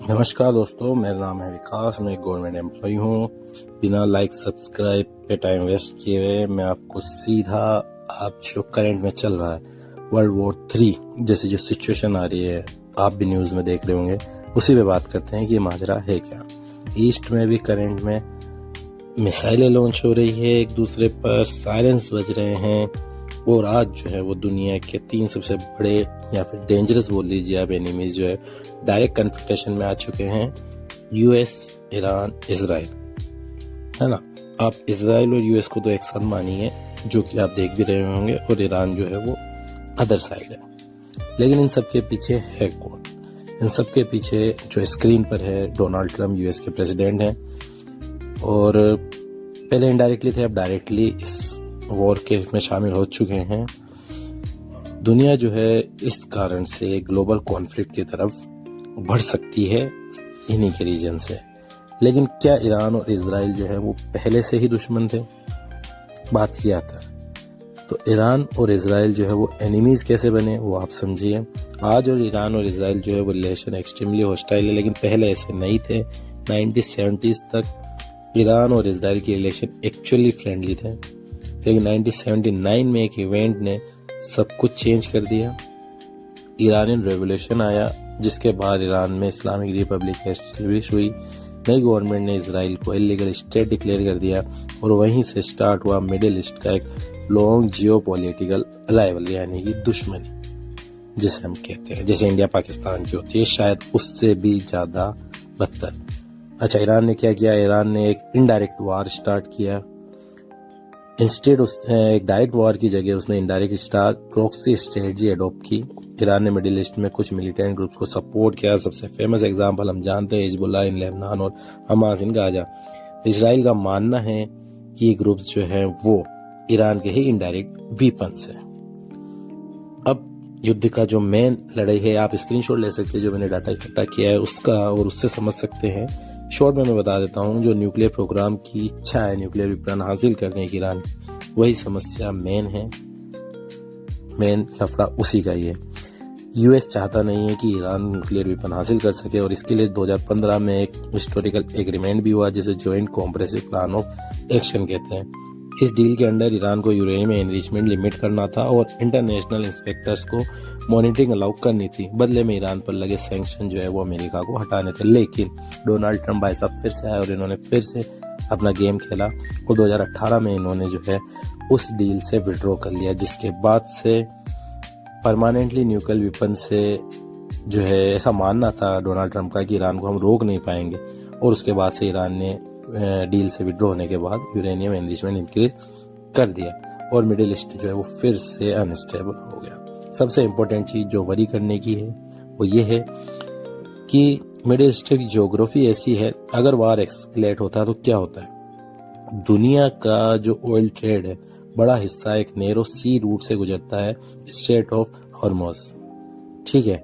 नमस्कार दोस्तों, मेरा नाम है विकास। मैं एक गवर्नमेंट एम्प्लॉय हूँ। बिना लाइक सब्सक्राइब पे टाइम वेस्ट किए हुए मैं आपको सीधा आप जो करंट में चल रहा है वर्ल्ड वॉर 3 जैसी जो सिचुएशन आ रही है, आप भी न्यूज में देख रहे होंगे, उसी पे बात करते हैं कि ये माजरा है क्या। ईस्ट में भी करंट में मिसाइलें लॉन्च हो रही है, एक दूसरे पर सायरेंस बज रहे हैं, और आज जो है वो दुनिया के 3 सबसे बड़े या फिर डेंजरस बोल लीजिए आप एनिमीज जो है डायरेक्ट कन्फ्रंटेशन में आ चुके हैं। यूएस, ईरान, इजराइल, है ना। आप इजराइल और यूएस को तो एक साथ मानिए, जो कि आप देख भी रहे होंगे, और ईरान जो है वो अदर साइड है। लेकिन इन सब के पीछे है कौन? इन सब के पीछे जो स्क्रीन पर है, डोनाल्ड ट्रम्प यूएस के प्रेसिडेंट हैं, और पहले इनडायरेक्टली थे, अब डायरेक्टली इस वॉर के में शामिल हो चुके हैं। दुनिया जो है इस कारण से ग्लोबल कॉन्फ्लिक्ट की तरफ बढ़ सकती है इन्हीं के रीजन से। लेकिन क्या ईरान और इजराइल जो है वो पहले से ही दुश्मन थे? बात किया था। तो ईरान और इजराइल जो है वो एनिमीज कैसे बने वो आप समझिए। आज और ईरान और इजराइल जो है वो रिलेशन एक्सट्रीमली हॉस्टाइल है, लेकिन पहले ऐसे नहीं थे। 1970s तक ईरान और इजराइल की रिलेशन एक्चुअली फ्रेंडली थे, लेकिन 1979 में एक इवेंट ने सब कुछ चेंज कर दिया। ईरानियन रेवोल्यूशन आया, जिसके बाद ईरान में इस्लामिक रिपब्लिक एस्टेब्लिश हुई। नई गवर्नमेंट ने इजराइल को इलीगल स्टेट डिक्लेयर कर दिया, और वहीं से स्टार्ट हुआ मिडिल ईस्ट का एक लॉन्ग जियोपॉलिटिकल राइवल, यानी कि दुश्मनी जिसे हम कहते हैं, जैसे इंडिया पाकिस्तान की होती है, शायद उससे भी ज्यादा बदतर। अच्छा, ईरान ने क्या किया? ईरान ने एक इनडायरेक्ट वार स्टार्ट किया। इंस्टेड एक डायरेक्ट वॉर की जगह उसने इनडायरेक्ट प्रॉक्सी स्ट्रेटजी अडॉप्ट की। ईरान ने मिडिल ईस्ट में कुछ मिलिटेंट ग्रुप्स को सपोर्ट किया। सबसे फेमस एग्जांपल हम जानते हैं, हिजबुल्लाह इन लेबनान और हमास इन गाजा। इजराइल का मानना है कि ये ग्रुप्स जो हैं वो ईरान के ही इनडायरेक्ट वीपन्स हैं। अब युद्ध का जो मेन लड़ाई है, आप स्क्रीनशॉट ले सकते हैं जो मैंने डाटा इकट्ठा किया है उसका, और उससे समझ सकते हैं। शॉर्ट में मैं बता देता हूँ, जो न्यूक्लियर प्रोग्राम की इच्छा है न्यूक्लियर विपणन हासिल करने की ईरान की, वही समस्या मेन है। मेन लफड़ा उसी का ही है। यूएस चाहता नहीं है कि ईरान न्यूक्लियर विपन हासिल कर सके, और इसके लिए 2015 में एक हिस्टोरिकल एग्रीमेंट भी हुआ, जिसे joint compressive plan of action कहते हैं। इस डील के अंडर ईरान को यूरेनियम एनरिचमेंट लिमिट करना था और इंटरनेशनल इंस्पेक्टर्स को मॉनिटरिंग अलाउ करनी थी। बदले में ईरान पर लगे सैंक्शन जो है वो अमेरिका को हटाने थे। लेकिन डोनाल्ड ट्रम्प भाई साहब फिर से आए और इन्होंने फिर से अपना गेम खेला, और 2018 में इन्होंने जो है उस डील से विड्रॉ कर लिया, जिसके बाद से परमानेंटली न्यूक्लियर वेपन से जो है ऐसा मानना था डोनाल्ड ट्रम्प का कि ईरान को हम रोक नहीं पाएंगे, और उसके बाद से ईरान ने डील से विड्रॉ होने के बाद यूरेनियम एनरिचमेंट इंक्रीज कर दिया, और मिडिल ईस्ट जो है वो फिर से अनस्टेबल हो गया। सबसे इम्पोर्टेंट चीज जो वरी करने की है वो ये है कि मिडिल ईस्ट की ज्योग्राफी ऐसी है, अगर वार एक्सकलेट होता है तो क्या होता है? दुनिया का जो ऑयल ट्रेड है बड़ा हिस्सा एक नैरो सी रूट से गुजरता है, स्ट्रेट ऑफ हॉर्मुज़। ठीक है।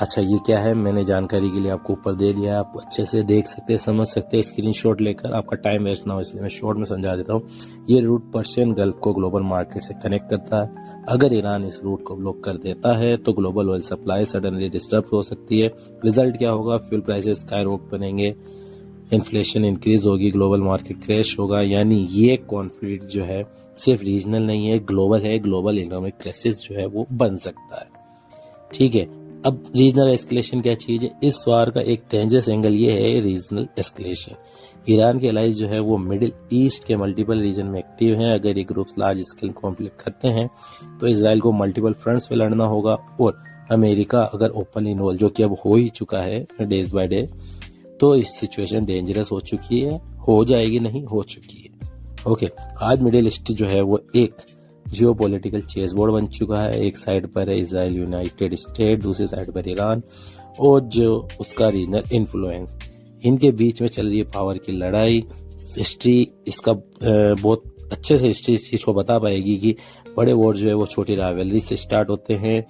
अच्छा, ये क्या है मैंने जानकारी के लिए आपको ऊपर दे दिया है, आप अच्छे से देख सकते हैं, समझ सकते हैं स्क्रीनशॉट लेकर। आपका टाइम वेस्ट ना हो इसलिए मैं शॉर्ट में समझा देता हूँ। ये रूट पर्शियन गल्फ को ग्लोबल मार्केट से कनेक्ट करता है। अगर ईरान इस रूट को ब्लॉक कर देता है तो global oil supply suddenly disturb हो सकती है। रिजल्ट क्या होगा? फ्यूल प्राइसेस स्काईरॉकेट बनेंगे, इन्फ्लेशन इंक्रीज होगी, ग्लोबल मार्केट क्रैश होगा। यानी ये कॉन्फ्लिक्ट जो है सिर्फ रीजनल नहीं है, ग्लोबल है। ग्लोबल इकोनॉमिक क्राइसिस जो है वो बन सकता है। ठीक है। अब रीजनल एस्केलेशन क्या चीज है? इस वार का एक डेंजरस एंगल ये है रीजनल एस्केलेशन। ईरान के अलाइज जो है वो मिडिल ईस्ट के मल्टीपल रीजन में एक्टिव हैं। अगर ये ग्रुप्स लार्ज स्केल कॉन्फ्लिक्ट करते हैं तो इसराइल को मल्टीपल फ्रंट्स पे लड़ना होगा, और अमेरिका अगर ओपनली इन्वॉल्व, जो कि अब हो ही चुका है डेज बाय डे, तो इस सिचुएशन डेंजरस हो चुकी है, हो जाएगी नहीं, हो चुकी है। ओके, आज मिडिल ईस्ट जो है वो एक जियोपॉलिटिकल चेस बोर्ड बन चुका है। एक साइड पर है इजराइल यूनाइटेड स्टेट, दूसरी साइड पर ईरान और जो उसका रीजनल इन्फ्लुएंस। इनके बीच में चल रही है पावर की लड़ाई। हिस्ट्री इसका बहुत अच्छे से हिस्ट्री इस चीज को बता पाएगी कि बड़े वॉर जो है वो छोटी राइवलरी से स्टार्ट होते हैं,